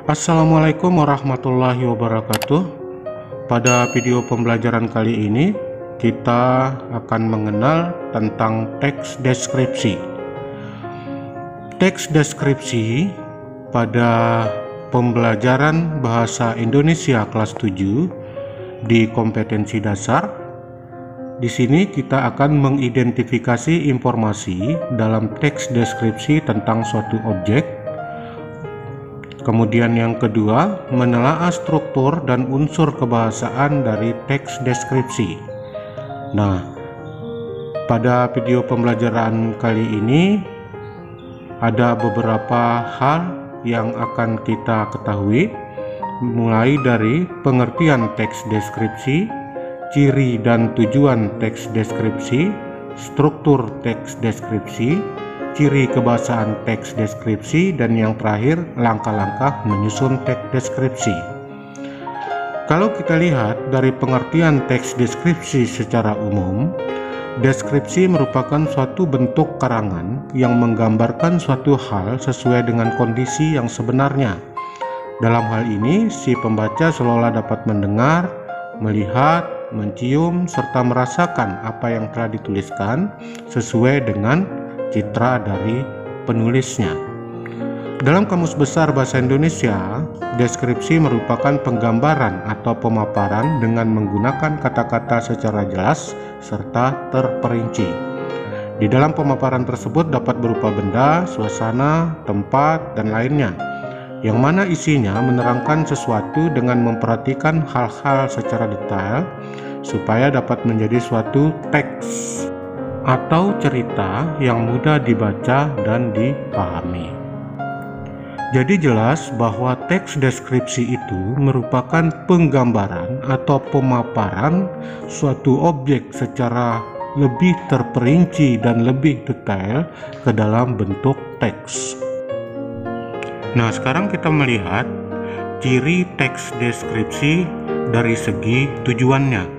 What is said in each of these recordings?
Assalamualaikum warahmatullahi wabarakatuh. Pada video pembelajaran kali ini kita akan mengenal tentang teks deskripsi. Teks deskripsi pada pembelajaran bahasa Indonesia kelas 7 di kompetensi dasar. Di sini kita akan mengidentifikasi informasi dalam teks deskripsi tentang suatu objek. Kemudian yang kedua, menelaah struktur dan unsur kebahasaan dari teks deskripsi. Nah, pada video pembelajaran kali ini ada beberapa hal yang akan kita ketahui, mulai dari pengertian teks deskripsi, ciri dan tujuan teks deskripsi, struktur teks deskripsi, ciri kebahasaan teks deskripsi, dan yang terakhir langkah-langkah menyusun teks deskripsi. Kalau kita lihat dari pengertian teks deskripsi secara umum, deskripsi merupakan suatu bentuk karangan yang menggambarkan suatu hal sesuai dengan kondisi yang sebenarnya. Dalam hal ini, si pembaca seolah dapat mendengar, melihat, mencium, serta merasakan apa yang telah dituliskan sesuai dengan citra dari penulisnya. Dalam Kamus Besar Bahasa Indonesia, deskripsi merupakan penggambaran atau pemaparan dengan menggunakan kata-kata secara jelas serta terperinci. Di dalam pemaparan tersebut dapat berupa benda, suasana, tempat, dan lainnya, yang mana isinya menerangkan sesuatu dengan memperhatikan hal-hal secara detail supaya dapat menjadi suatu teks atau cerita yang mudah dibaca dan dipahami. Jadi jelas bahwa teks deskripsi itu merupakan penggambaran atau pemaparan suatu objek secara lebih terperinci dan lebih detail ke dalam bentuk teks. Nah, sekarang kita melihat ciri teks deskripsi dari segi tujuannya.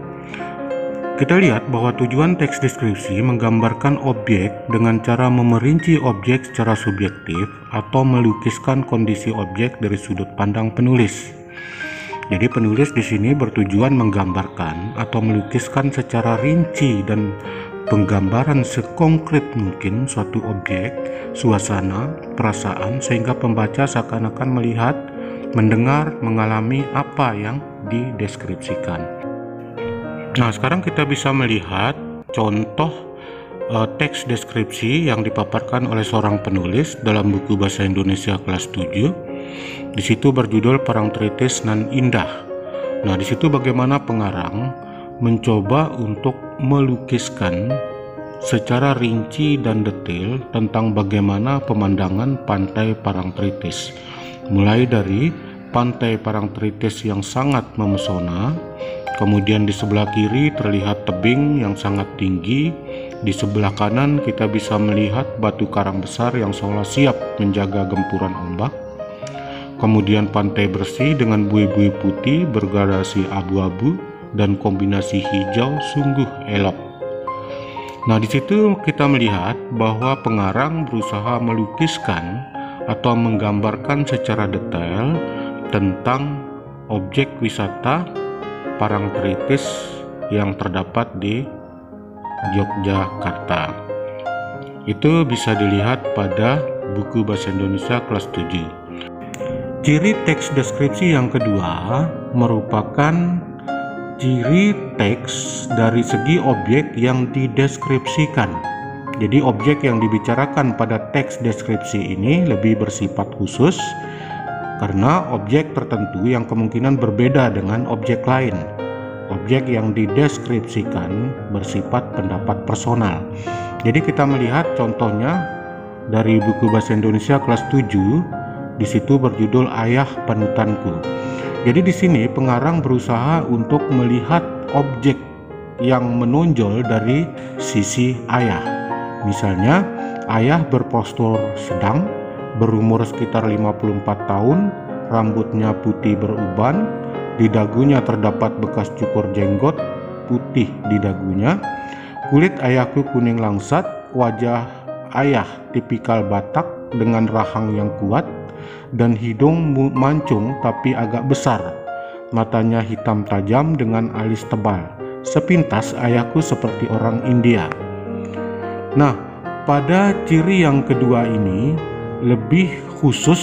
Kita lihat bahwa tujuan teks deskripsi menggambarkan objek dengan cara memerinci objek secara subjektif atau melukiskan kondisi objek dari sudut pandang penulis. Jadi penulis di sini bertujuan menggambarkan atau melukiskan secara rinci dan penggambaran sekonkret mungkin suatu objek, suasana, perasaan, sehingga pembaca seakan-akan melihat, mendengar, mengalami apa yang dideskripsikan. Nah, sekarang kita bisa melihat contoh teks deskripsi yang dipaparkan oleh seorang penulis dalam buku Bahasa Indonesia kelas 7. Di situ berjudul Parangtritis Nan Indah. Nah, di situ bagaimana pengarang mencoba untuk melukiskan secara rinci dan detail tentang bagaimana pemandangan pantai Parangtritis. Mulai dari pantai Parangtritis yang sangat memesona, kemudian di sebelah kiri terlihat tebing yang sangat tinggi, di sebelah kanan kita bisa melihat batu karang besar yang seolah siap menjaga gempuran ombak. Kemudian pantai bersih dengan buih-buih putih bergradasi abu-abu dan kombinasi hijau sungguh elok. Nah, di situ kita melihat bahwa pengarang berusaha melukiskan atau menggambarkan secara detail tentang objek wisata Parangtritis yang terdapat di Yogyakarta. Itu bisa dilihat pada buku Bahasa Indonesia kelas 7. Ciri teks deskripsi yang kedua merupakan ciri teks dari segi objek yang dideskripsikan. Jadi objek yang dibicarakan pada teks deskripsi ini lebih bersifat khusus karena objek tertentu yang kemungkinan berbeda dengan objek lain. Objek yang dideskripsikan bersifat pendapat personal. Jadi kita melihat contohnya dari buku Bahasa Indonesia kelas 7, di situ berjudul Ayah Panutanku. Jadi di sini pengarang berusaha untuk melihat objek yang menonjol dari sisi ayah. Misalnya, ayah berpostur sedang, berumur sekitar 54 tahun, rambutnya putih beruban, di dagunya terdapat bekas cukur jenggot putih di dagunya, kulit ayahku kuning langsat, wajah ayah tipikal Batak dengan rahang yang kuat, dan hidung mancung tapi agak besar. Matanya hitam tajam dengan alis tebal. Sepintas ayahku seperti orang India. Nah, pada ciri yang kedua ini lebih khusus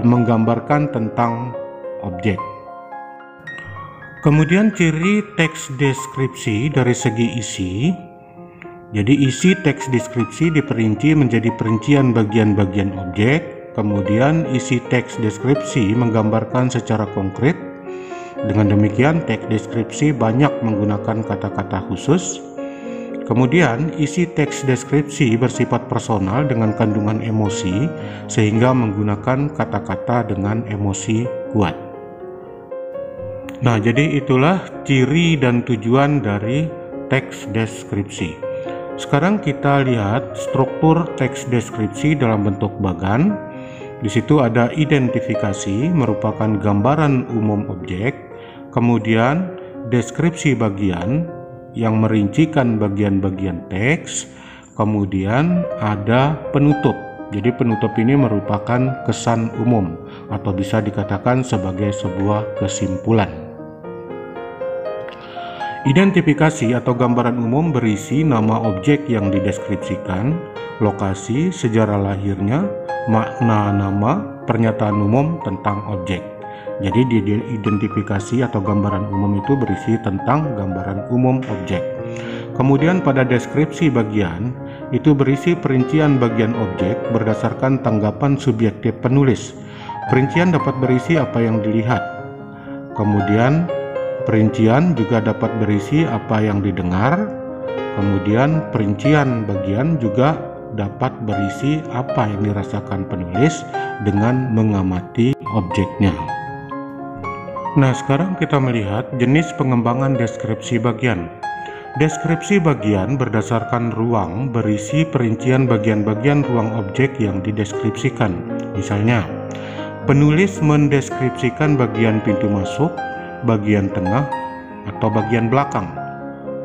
menggambarkan tentang objek. Kemudian ciri teks deskripsi dari segi isi. Jadi isi teks deskripsi diperinci menjadi perincian bagian-bagian objek. Kemudian isi teks deskripsi menggambarkan secara konkret. Dengan demikian teks deskripsi banyak menggunakan kata-kata khusus. Kemudian isi teks deskripsi bersifat personal dengan kandungan emosi sehingga menggunakan kata-kata dengan emosi kuat. Nah, jadi itulah ciri dan tujuan dari teks deskripsi. Sekarang kita lihat struktur teks deskripsi dalam bentuk bagan. Di situ ada identifikasi merupakan gambaran umum objek, kemudian deskripsi bagian yang merincikan bagian-bagian teks, kemudian ada penutup. Jadi penutup ini merupakan kesan umum atau bisa dikatakan sebagai sebuah kesimpulan. Identifikasi atau gambaran umum berisi nama objek yang dideskripsikan, lokasi, sejarah lahirnya, makna nama, pernyataan umum tentang objek. Jadi identifikasi atau gambaran umum itu berisi tentang gambaran umum objek. Kemudian pada deskripsi bagian itu berisi perincian bagian objek berdasarkan tanggapan subjektif penulis. Perincian dapat berisi apa yang dilihat. Kemudian perincian juga dapat berisi apa yang didengar. Kemudian perincian bagian juga dapat berisi apa yang dirasakan penulis dengan mengamati objeknya. Nah, sekarang kita melihat jenis pengembangan deskripsi bagian. Deskripsi bagian berdasarkan ruang berisi perincian bagian-bagian ruang objek yang dideskripsikan. Misalnya, penulis mendeskripsikan bagian pintu masuk, bagian tengah, atau bagian belakang.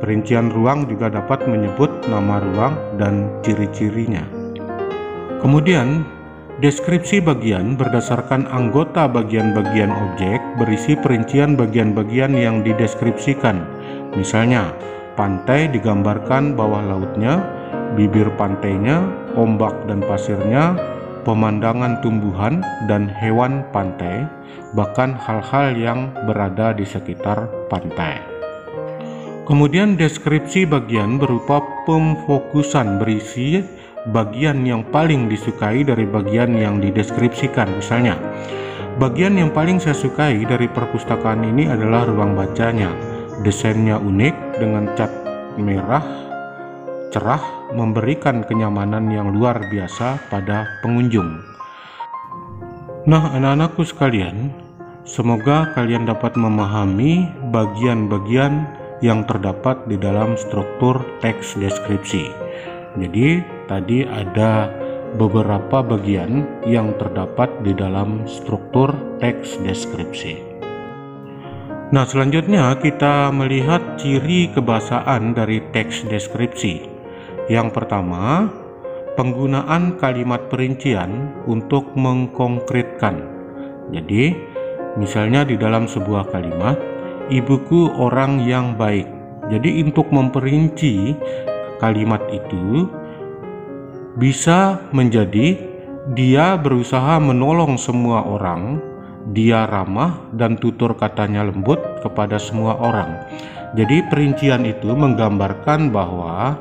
Perincian ruang juga dapat menyebut nama ruang dan ciri-cirinya. Kemudian, deskripsi bagian berdasarkan anggota bagian-bagian objek berisi perincian bagian-bagian yang dideskripsikan. Misalnya, pantai digambarkan bawah lautnya, bibir pantainya, ombak dan pasirnya, pemandangan tumbuhan dan hewan pantai, bahkan hal-hal yang berada di sekitar pantai. Kemudian deskripsi bagian berupa pemfokusan berisi bagian yang paling disukai dari bagian yang dideskripsikan. Misalnya, bagian yang paling saya sukai dari perpustakaan ini adalah ruang bacanya. Desainnya unik dengan cat merah cerah memberikan kenyamanan yang luar biasa pada pengunjung. Nah, anak-anakku sekalian, semoga kalian dapat memahami bagian-bagian yang terdapat di dalam struktur teks deskripsi. Jadi, tadi ada beberapa bagian yang terdapat di dalam struktur teks deskripsi. Nah, selanjutnya kita melihat ciri kebahasaan dari teks deskripsi. Yang pertama, penggunaan kalimat perincian untuk mengkonkretkan. Jadi, misalnya di dalam sebuah kalimat, ibuku orang yang baik. Jadi, untuk memperinci kalimat itu bisa menjadi dia berusaha menolong semua orang, dia ramah dan tutur katanya lembut kepada semua orang. Jadi, perincian itu menggambarkan bahwa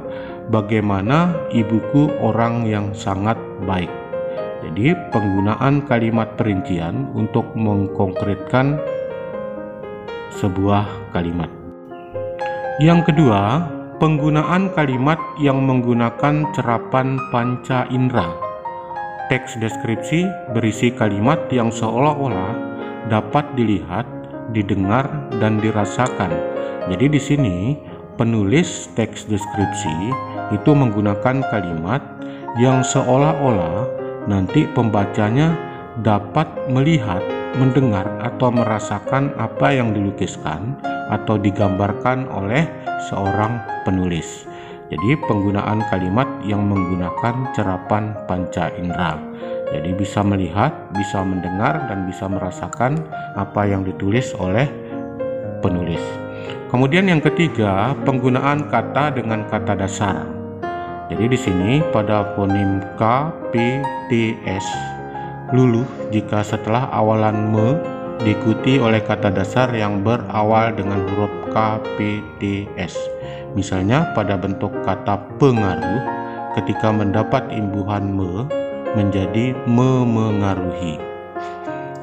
bagaimana ibuku orang yang sangat baik. Jadi, penggunaan kalimat perincian untuk mengkonkretkan sebuah kalimat. Yang kedua, penggunaan kalimat yang menggunakan cerapan panca indera. Teks deskripsi berisi kalimat yang seolah-olah dapat dilihat, didengar, dan dirasakan. Jadi di sini penulis teks deskripsi itu menggunakan kalimat yang seolah-olah nanti pembacanya dapat melihat, mendengar, atau merasakan apa yang dilukiskan atau digambarkan oleh seorang penulis. Jadi penggunaan kalimat yang menggunakan cerapan panca indera. Jadi bisa melihat, bisa mendengar, dan bisa merasakan apa yang ditulis oleh penulis. Kemudian yang ketiga, penggunaan kata dengan kata dasar. Jadi di sini pada fonim K, P, T, S luluh jika setelah awalan me diikuti oleh kata dasar yang berawal dengan huruf K, P, T, S. Misalnya pada bentuk kata pengaruh ketika mendapat imbuhan me menjadi memengaruhi.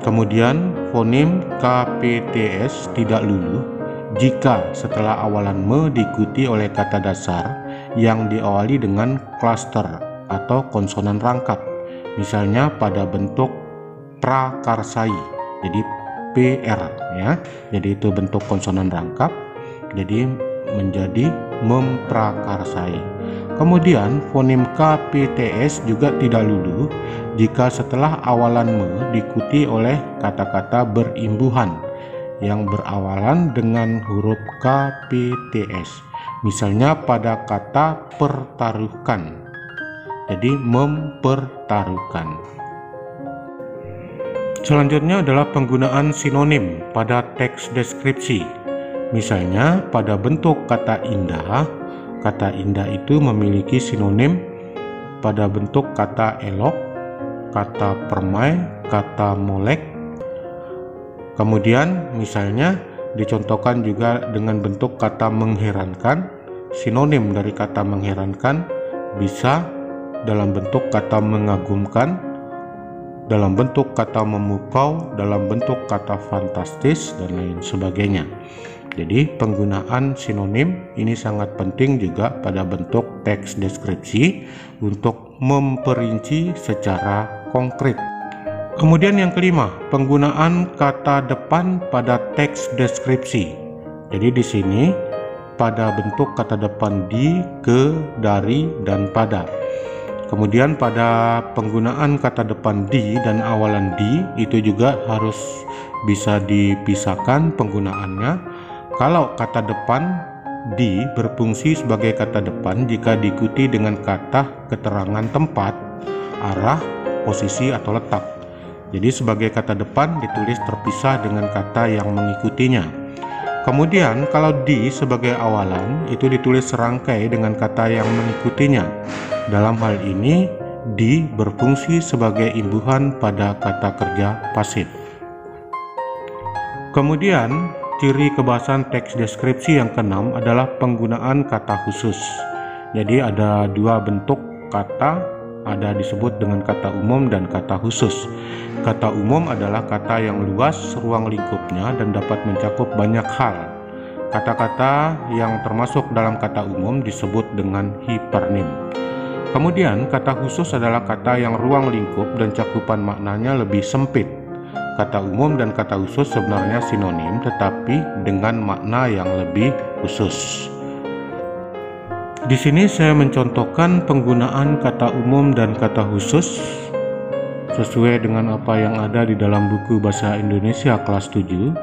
Kemudian fonim K, P, T, S tidak luluh jika setelah awalan me diikuti oleh kata dasar yang diawali dengan klaster atau konsonan rangkap. Misalnya pada bentuk prakarsai, jadi PR ya. Jadi itu bentuk konsonan rangkap, jadi menjadi memprakarsai. Kemudian fonim K, P, T, S juga tidak luluh jika setelah awalan me diikuti oleh kata-kata berimbuhan yang berawalan dengan huruf K, P, T, S. Misalnya pada kata pertaruhkan, jadi mempertaruhkan. Selanjutnya adalah penggunaan sinonim pada teks deskripsi. Misalnya pada bentuk kata indah itu memiliki sinonim pada bentuk kata elok, kata permai, kata molek. Kemudian misalnya dicontohkan juga dengan bentuk kata mengherankan. Sinonim dari kata mengherankan bisa dalam bentuk kata mengagumkan, dalam bentuk kata memukau, dalam bentuk kata fantastis, dan lain sebagainya. Jadi penggunaan sinonim ini sangat penting juga pada bentuk teks deskripsi untuk memperinci secara konkret. Kemudian yang kelima, penggunaan kata depan pada teks deskripsi. Jadi di sini pada bentuk kata depan di, ke, dari, dan pada. Kemudian pada penggunaan kata depan di dan awalan di itu juga harus bisa dipisahkan penggunaannya. Kalau kata depan di berfungsi sebagai kata depan jika diikuti dengan kata keterangan tempat, arah, posisi, atau letak. Jadi sebagai kata depan ditulis terpisah dengan kata yang mengikutinya. Kemudian kalau di sebagai awalan itu ditulis serangkai dengan kata yang mengikutinya. Dalam hal ini di berfungsi sebagai imbuhan pada kata kerja pasif. Kemudian ciri kebahasan teks deskripsi yang keenam adalah penggunaan kata khusus. Jadi ada dua bentuk kata, ada disebut dengan kata umum dan kata khusus. Kata umum adalah kata yang luas ruang lingkupnya dan dapat mencakup banyak hal. Kata-kata yang termasuk dalam kata umum disebut dengan hipernim. Kemudian kata khusus adalah kata yang ruang lingkup dan cakupan maknanya lebih sempit. Kata umum dan kata khusus sebenarnya sinonim tetapi dengan makna yang lebih khusus. Di sini saya mencontohkan penggunaan kata umum dan kata khusus sesuai dengan apa yang ada di dalam buku Bahasa Indonesia kelas 7.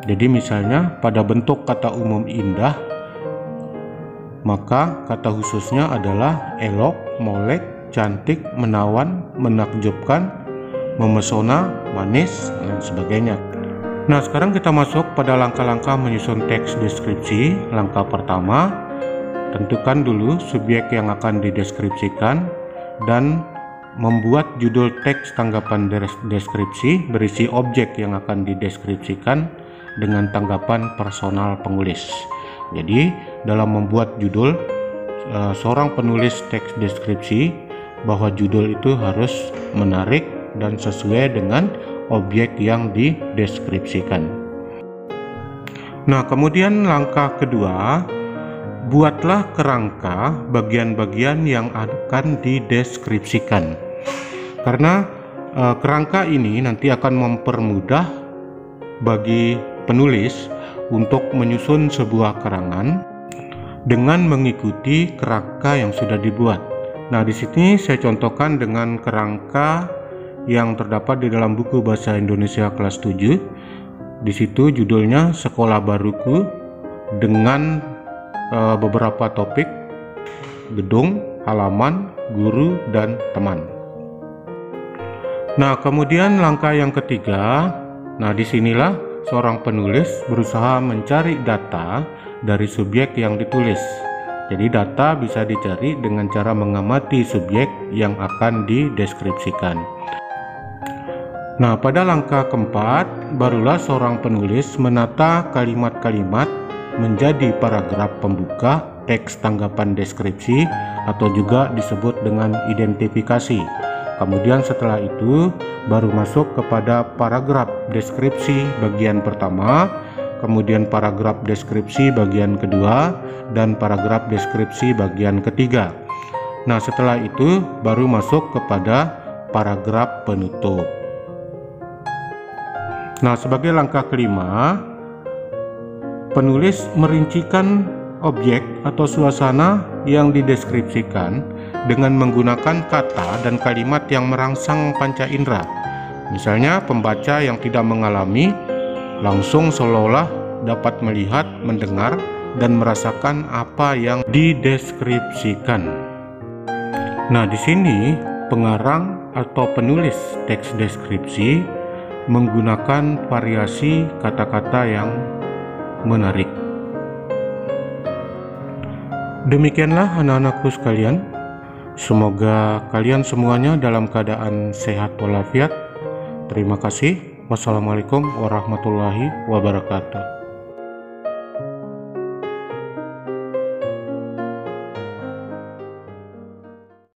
Jadi misalnya pada bentuk kata umum indah, maka kata khususnya adalah elok, molek, cantik, menawan, menakjubkan, memesona, manis, dan sebagainya. Nah, sekarang kita masuk pada langkah-langkah menyusun teks deskripsi. Langkah pertama, tentukan dulu subjek yang akan dideskripsikan dan membuat judul teks tanggapan deskripsi berisi objek yang akan dideskripsikan dengan tanggapan personal penulis. Jadi, dalam membuat judul, seorang penulis teks deskripsi bahwa judul itu harus menarik dan sesuai dengan objek yang dideskripsikan. Nah, kemudian langkah kedua, buatlah kerangka bagian-bagian yang akan dideskripsikan. Karena kerangka ini nanti akan mempermudah bagi penulis untuk menyusun sebuah karangan dengan mengikuti kerangka yang sudah dibuat. Nah, di sini saya contohkan dengan kerangka yang terdapat di dalam buku Bahasa Indonesia kelas 7. Di situ judulnya Sekolah Baruku dengan beberapa topik: gedung, halaman, guru, dan teman. Nah, kemudian langkah yang ketiga, nah disinilah seorang penulis berusaha mencari data dari subjek yang ditulis. Jadi data bisa dicari dengan cara mengamati subjek yang akan dideskripsikan. Nah, pada langkah keempat, barulah seorang penulis menata kalimat-kalimat menjadi paragraf pembuka teks tanggapan deskripsi atau juga disebut dengan identifikasi. Kemudian setelah itu baru masuk kepada paragraf deskripsi bagian pertama, kemudian paragraf deskripsi bagian kedua, dan paragraf deskripsi bagian ketiga. Nah, setelah itu baru masuk kepada paragraf penutup. Nah, sebagai langkah kelima, penulis merincikan objek atau suasana yang dideskripsikan dengan menggunakan kata dan kalimat yang merangsang panca indera. Misalnya, pembaca yang tidak mengalami langsung seolah-olah dapat melihat, mendengar, dan merasakan apa yang dideskripsikan. Nah, di sini pengarang atau penulis teks deskripsi menggunakan variasi kata-kata yang menarik. Demikianlah anak-anakku sekalian. Semoga kalian semuanya dalam keadaan sehat walafiat. Terima kasih. Wassalamualaikum warahmatullahi wabarakatuh.